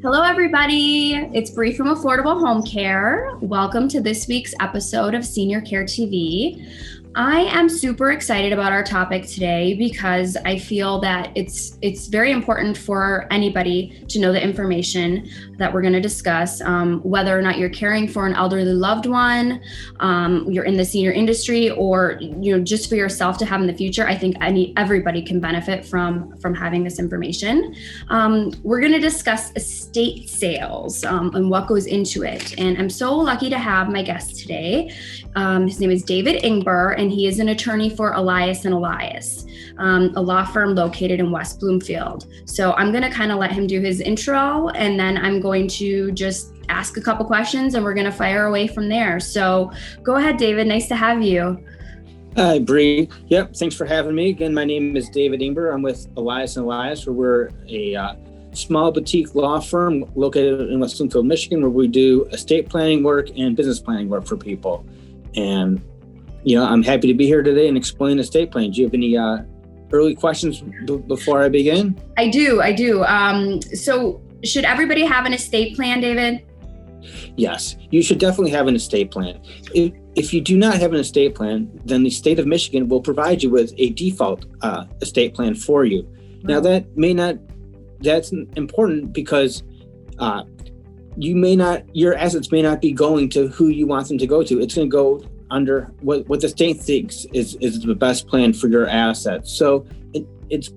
Hello, everybody. It's Bree from Affordable Home Care. Welcome to this week's episode of Senior Care TV. I am super excited about our topic today because I feel that it's very important for anybody to know the information that we're going to discuss, whether or not you're caring for an elderly loved one, you're in the senior industry, or just for yourself to have in the future. I think everybody can benefit from having this information. We're going to discuss estate sales and what goes into it. And I'm so lucky to have my guest today. His name is David Ingber, and he is an attorney for ELLIAS Elias, a law firm located in West Bloomfield. So I'm going to kind of let him do his intro, and then I'm going to just ask a couple questions, and we're going to fire away from there. So go ahead, David. Nice to have you. Hi, Bree. Yep, thanks for having me. Again, my name is David Ingber. I'm with ELLIAS Elias, where we're a small boutique law firm located in West Bloomfield, Michigan, where we do estate planning work and business planning work for people. And, I'm happy to be here today and explain estate planning. Do you have any early questions before I begin? I do. So should everybody have an estate plan, David? Yes, you should definitely have an estate plan. If you do not have an estate plan, then the state of Michigan will provide you with a default estate plan for you. Wow. Now that's important because your assets may not be going to who you want them to go to. It's going to go under what the state thinks is the best plan for your assets. So it's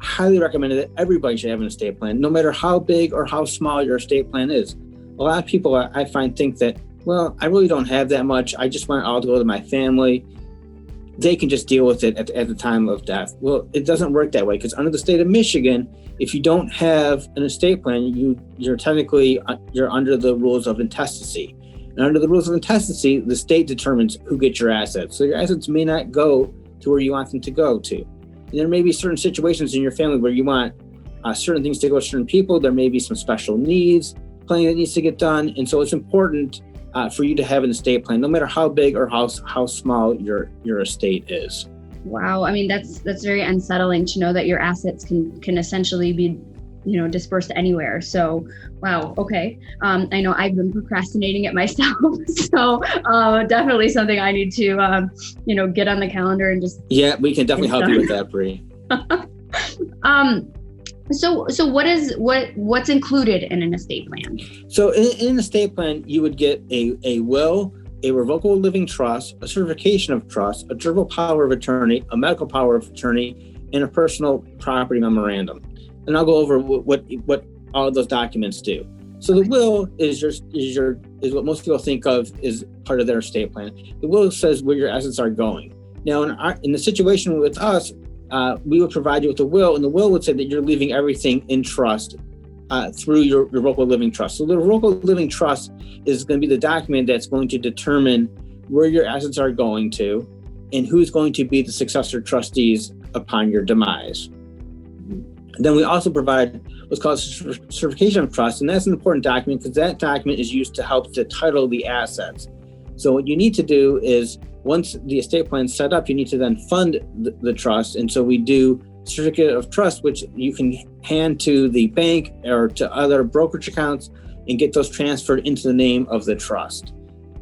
highly recommended that everybody should have an estate plan, no matter how big or how small your estate plan is. A lot of people I find think that, well, I really don't have that much. I just want it all to go to my family. They can just deal with it at the time of death. Well, it doesn't work that way, because under the state of Michigan, if you don't have an estate plan, you're under the rules of intestacy. And under the rules of intestacy, the state determines who gets your assets. So your assets may not go to where you want them to go to. And there may be certain situations in your family where you want certain things to go to certain people. There may be some special needs, planning that needs to get done. And so it's important for you to have an estate plan, no matter how big or how small your estate is. Wow. I mean, that's very unsettling to know that your assets can essentially be, dispersed anywhere. So, wow. Okay. I know I've been procrastinating it myself. So definitely something I need to, get on the calendar and just. Yeah, we can definitely help you with that, Bree. So what's included in an estate plan? So in an estate plan, you would get a will, a revocable living trust, a certification of trust, a durable power of attorney, a medical power of attorney, and a personal property memorandum. And I'll go over what all of those documents do. So the will is what most people think of as part of their estate plan. The will says where your assets are going. Now, in the situation with us, we would provide you with a will, and the will would say that you're leaving everything in trust through your revocable living trust. So the revocable living trust is going to be the document that's going to determine where your assets are going to and who's going to be the successor trustees upon your demise. Then we also provide what's called a certification of trust, and that's an important document because that document is used to help to title the assets. So what you need to do is, once the estate plan is set up, you need to then fund the trust. And so we do certificate of trust, which you can hand to the bank or to other brokerage accounts and get those transferred into the name of the trust.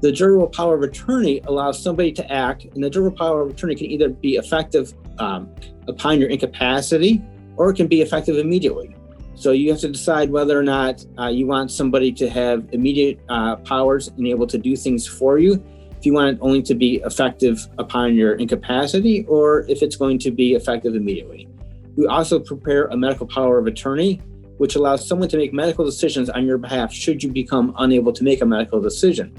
The durable power of attorney allows somebody to act, and the durable power of attorney can either be effective upon your incapacity, or it can be effective immediately. So you have to decide whether or not you want somebody to have immediate powers and able to do things for you, if you want it only to be effective upon your incapacity, or if it's going to be effective immediately. We also prepare a medical power of attorney, which allows someone to make medical decisions on your behalf should you become unable to make a medical decision.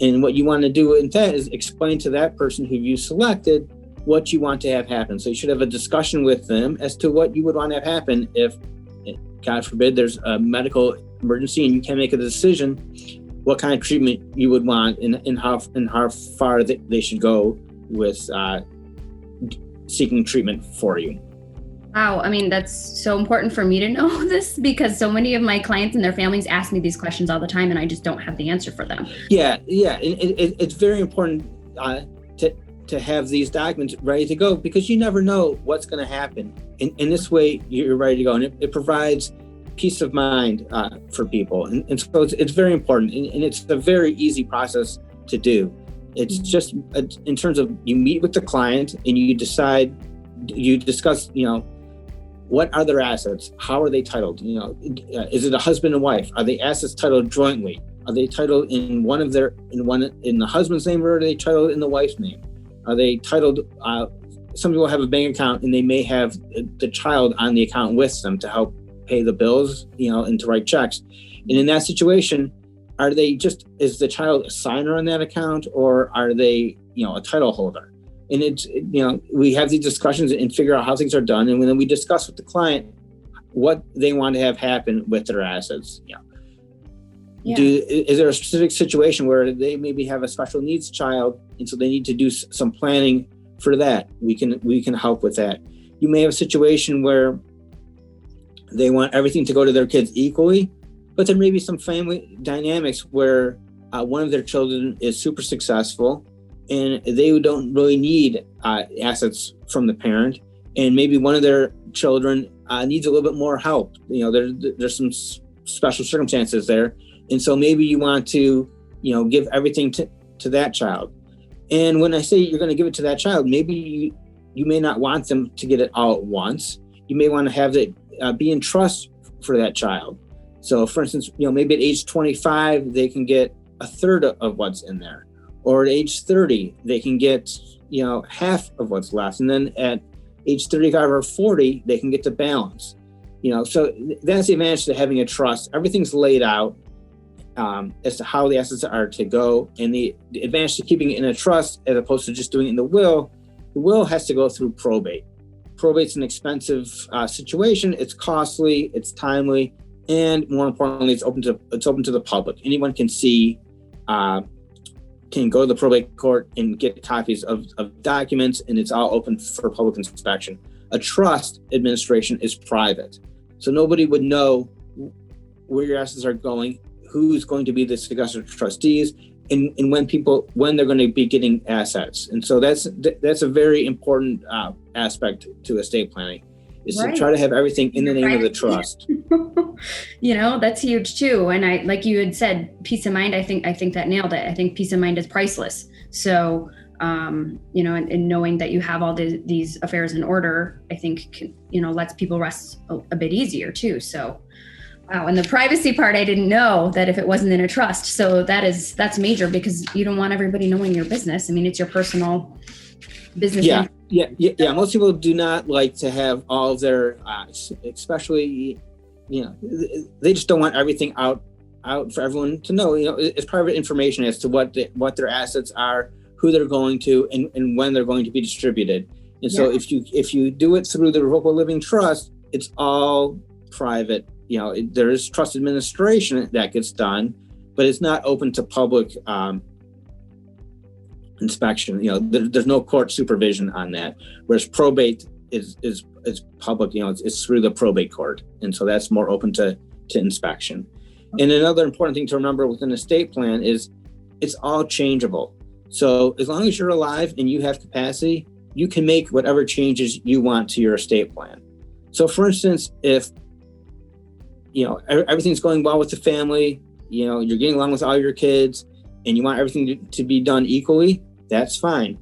And what you want to do in that is explain to that person who you selected what you want to have happen. So you should have a discussion with them as to what you would want to have happen if, God forbid, there's a medical emergency and you can't make a decision, what kind of treatment you would want and how far they should go with seeking treatment for you. Wow. I mean, that's so important for me to know this because so many of my clients and their families ask me these questions all the time and I just don't have the answer for them. Yeah. It's very important to have these documents ready to go because you never know what's going to happen. In this way, you're ready to go. And it provides peace of mind for people. And so it's very important. And it's a very easy process to do. It's just in terms of you meet with the client and you discuss, what are their assets? How are they titled? Is it a husband and wife? Are the assets titled jointly? Are they titled in the husband's name, or are they titled in the wife's name? Are they titled? Some people have a bank account and they may have the child on the account with them to help pay the bills, and to write checks. And in that situation, is the child a signer on that account, or are they, a title holder? And we have these discussions and figure out how things are done. And then we discuss with the client what they want to have happen with their assets. Yeah. Is there a specific situation where they maybe have a special needs child, and so they need to do some planning for that? We can help with that. You may have a situation where they want everything to go to their kids equally, but there may be some family dynamics where one of their children is super successful and they don't really need assets from the parent, and maybe one of their children needs a little bit more help. There's some special circumstances there. And so maybe you want to, give everything to that child. And when I say you're going to give it to that child, maybe you may not want them to get it all at once. You may want to have it be in trust for that child. So for instance, maybe at age 25, they can get a third of what's in there. Or at age 30, they can get, half of what's left. And then at age 35 or 40, they can get the balance. So that's the advantage to having a trust. Everything's laid out as to how the assets are to go, and the advantage to keeping it in a trust as opposed to just doing it in the will. The will has to go through probate. Probate's an expensive situation. It's costly, it's timely, and more importantly, it's open to the public. Anyone can see, can go to the probate court and get copies of documents, and it's all open for public inspection. A trust administration is private, so nobody would know where your assets are going, who's going to be the successor trustees, and when they're going to be getting assets. And so that's a very important aspect to estate planning, is to try to have everything in the name of the trust. That's huge too. And I, like you had said, peace of mind, I think that nailed it. I think peace of mind is priceless. So, and knowing that you have all these affairs in order, I think, lets people rest a bit easier too. So, wow. And the privacy part, I didn't know that if it wasn't in a trust. So that's major, because you don't want everybody knowing your business. I mean, it's your personal business. Yeah. Most people do not like to have all of their, especially, they just don't want everything out for everyone to know. It's private information as to what their assets are, who they're going to, and when they're going to be distributed. And so if you do it through the Revocable Living Trust, it's all private. There is trust administration that gets done, but it's not open to public inspection. There's no court supervision on that. Whereas probate is public. It's through the probate court, and so that's more open to inspection. And another important thing to remember with an estate plan is it's all changeable. So as long as you're alive and you have capacity, you can make whatever changes you want to your estate plan. So for instance, if everything's going well with the family, you're getting along with all your kids, and you want everything to be done equally, that's fine.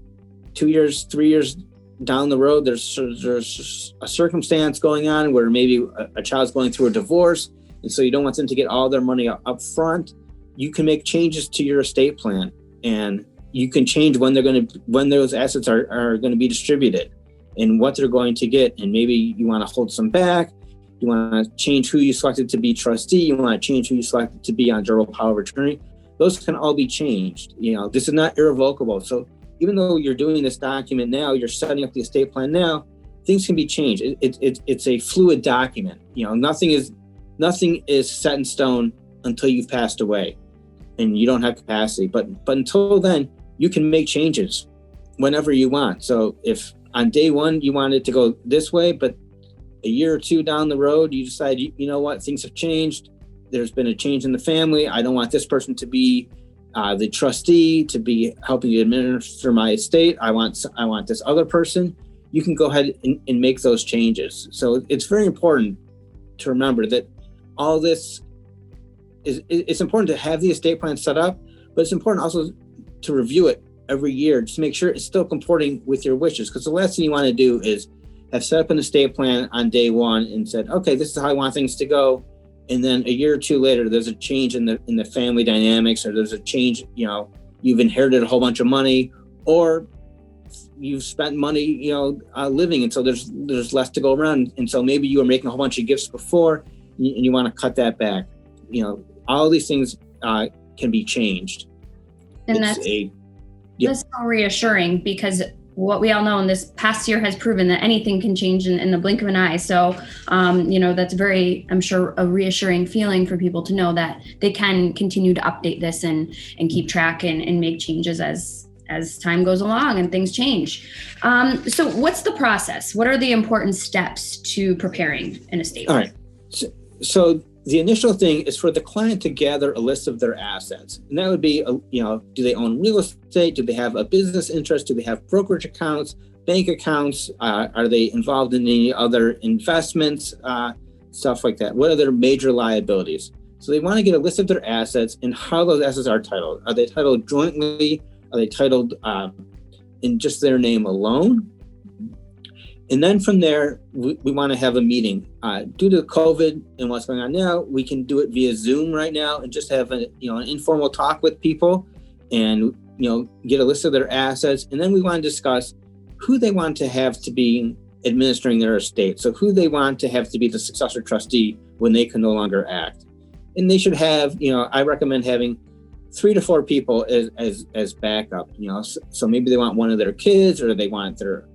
2 years, 3 years down the road, there's a circumstance going on where maybe a child's going through a divorce, and so you don't want them to get all their money up front. You can make changes to your estate plan, and you can change when those assets are going to be distributed and what they're going to get. And maybe you want to hold some back. You want to change who you selected to be trustee. You want to change who you selected to be on durable power of attorney. Those can all be changed. This is not irrevocable. So even though you're doing this document now, you're setting up the estate plan now, things can be changed. It's a fluid document. Nothing is set in stone until you've passed away and you don't have capacity. But until then, you can make changes whenever you want. So if on day one you want it to go this way, but a year or two down the road, you decide, things have changed. There's been a change in the family. I don't want this person to be the trustee, to be helping you administer my estate. I want this other person. You can go ahead and make those changes. So it's very important to remember that all this it's important to have the estate plan set up, but it's important also to review it every year to make sure it's still comporting with your wishes. Because the last thing you want to do is have set up an estate plan on day one and said, okay, this is how I want things to go. And then a year or two later, there's a change in the family dynamics, or there's a change, you've inherited a whole bunch of money, or you've spent money, living, and so there's less to go around. And so maybe you were making a whole bunch of gifts before, and you want to cut that back. All these things can be changed. And that's so reassuring, because what we all know in this past year has proven that anything can change in the blink of an eye. So, that's very, I'm sure, a reassuring feeling for people to know that they can continue to update this and keep track and make changes as time goes along and things change. So what's the process? What are the important steps to preparing an estate plan? All right. So the initial thing is for the client to gather a list of their assets. And that would be, do they own real estate? Do they have a business interest? Do they have brokerage accounts, bank accounts? Are they involved in any other investments? Stuff like that. What are their major liabilities? So they want to get a list of their assets and how those assets are titled. Are they titled jointly? Are they titled in just their name alone? And then from there, we want to have a meeting. Due to COVID and what's going on now, we can do it via Zoom right now and just have an informal talk with people and, get a list of their assets. And then we want to discuss who they want to have to be administering their estate. So who they want to have to be the successor trustee when they can no longer act. And they should have, I recommend having 3 to 4 people as backup, so maybe they want one of their kids, or they want their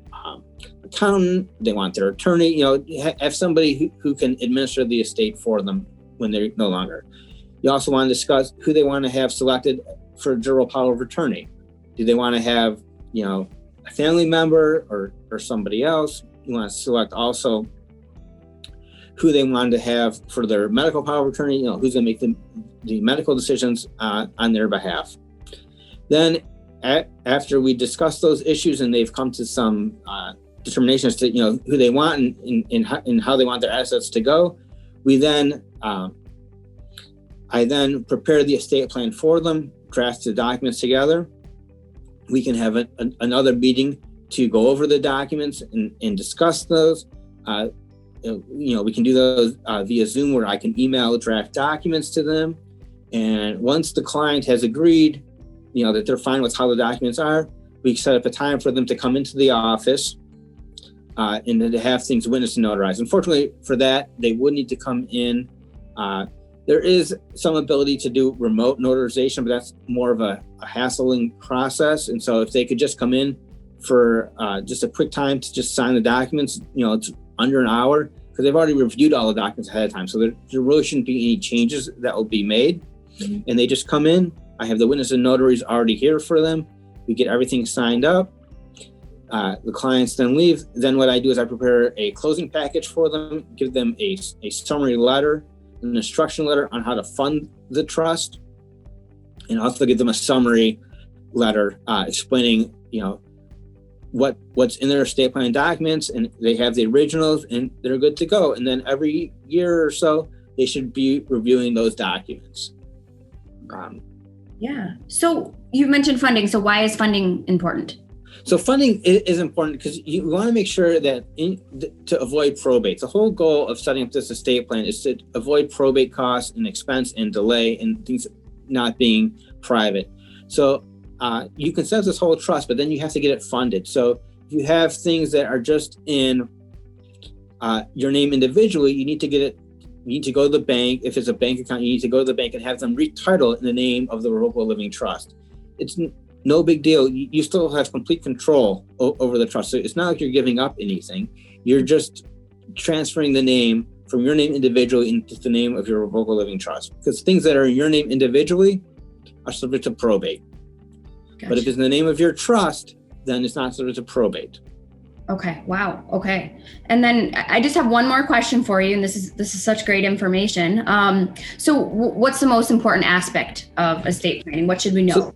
accountant, they want their attorney, have somebody who can administer the estate for them when they're no longer. You also want to discuss who they want to have selected for durable power of attorney. Do they want to have, a family member or somebody else? You want to select also who they want to have for their medical power of attorney, who's going to make the medical decisions on their behalf. Then after we discuss those issues and they've come to some determination as to who they want and how they want their assets to go, we then I then prepare the estate plan for them, draft the documents together. We can have another meeting to go over the documents and discuss those. We can do those via Zoom, where I can email draft documents to them. And once the client has agreed, that they're fine with how the documents are, we set up a time for them to come into the office and then to have things witnessed and notarized. Unfortunately for that, they would need to come in. There is some ability to do remote notarization, but that's more of a hassling process. And so if they could just come in for just a quick time to just sign the documents, it's under an hour, because they've already reviewed all the documents ahead of time. So there really shouldn't be any changes that will be made. Mm-hmm. And they just come in. I have the witness and notaries already here for them. We get everything signed up. The clients then leave. Then what I do is I prepare a closing package for them, give them a summary letter, an instruction letter on how to fund the trust, and also give them a summary letter explaining, what's in their estate plan documents, and they have the originals and they're good to go. And then every year or so, they should be reviewing those documents. Yeah. So you mentioned funding. So why is funding important? So funding is important because you want to make sure that to avoid probate. The whole goal of setting up this estate plan is to avoid probate costs and expense and delay and things not being private. So you can set up this whole trust, but then you have to get it funded. So if you have things that are just in your name individually, you need to get it. You need to go to the bank. If it's a bank account, you need to go to the bank and have them retitle in the name of the revocable living trust. It's no big deal. You still have complete control over the trust. So it's not like you're giving up anything. You're just transferring the name from your name individually into the name of your revocable living trust. Because things that are in your name individually are subject to probate. Gotcha. But if it's in the name of your trust, then it's not subject to probate. Okay. Wow. Okay. And then I just have one more question for you, and this is such great information. So what's the most important aspect of estate planning? What should we know?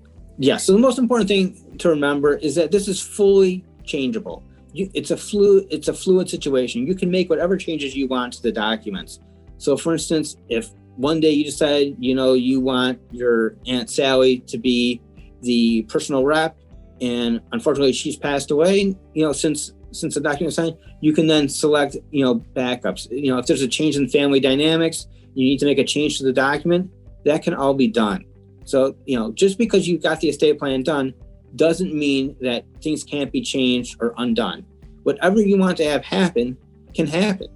So the most important thing to remember is that this is fully changeable. It's a fluid situation. You can make whatever changes you want to the documents. So for instance, if one day you decide, you want your Aunt Sally to be the personal rep, and unfortunately she's passed away, since the document was signed, you can then select, backups. If there's a change in family dynamics, you need to make a change to the document, that can all be done. So, just because you've got the estate plan done doesn't mean that things can't be changed or undone. Whatever you want to have happen can happen.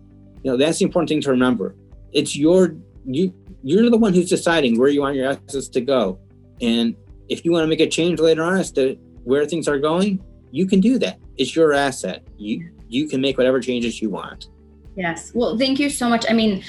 That's the important thing to remember. It's you're the one who's deciding where you want your assets to go. And if you want to make a change later on as to where things are going, you can do that. It's your asset. You can make whatever changes you want. Yes. Well, thank you so much. I mean,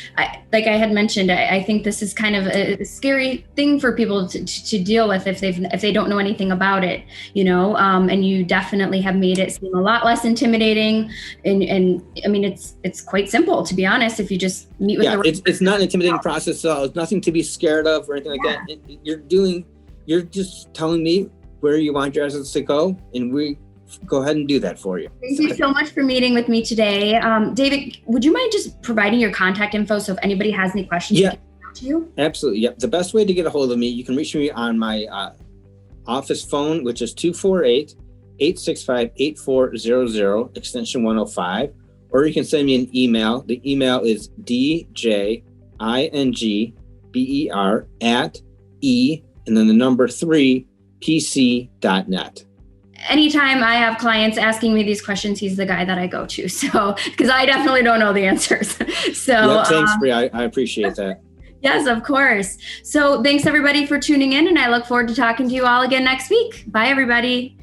like I had mentioned, I think this is kind of a scary thing for people to deal with if they don't know anything about it, and you definitely have made it seem a lot less intimidating. And I mean, it's quite simple, to be honest, if you just meet with it's not an intimidating process at all. It's nothing to be scared of or anything like that. You're just telling me where you want your assets to go, and we go ahead and do that for you. Thank you so much for meeting with me today. David, would you mind just providing your contact info so if anybody has any questions, they can reach out to you? Absolutely. Yep. The best way to get a hold of me, you can reach me on my office phone, which is 248-865-8400, extension 105, or you can send me an email. The email is djingber@e and then the number 3pc.net. Anytime I have clients asking me these questions, he's the guy that I go to. So, because I definitely don't know the answers. So, thanks, Bri. I appreciate that. Yes, of course. So thanks everybody for tuning in, and I look forward to talking to you all again next week. Bye, everybody.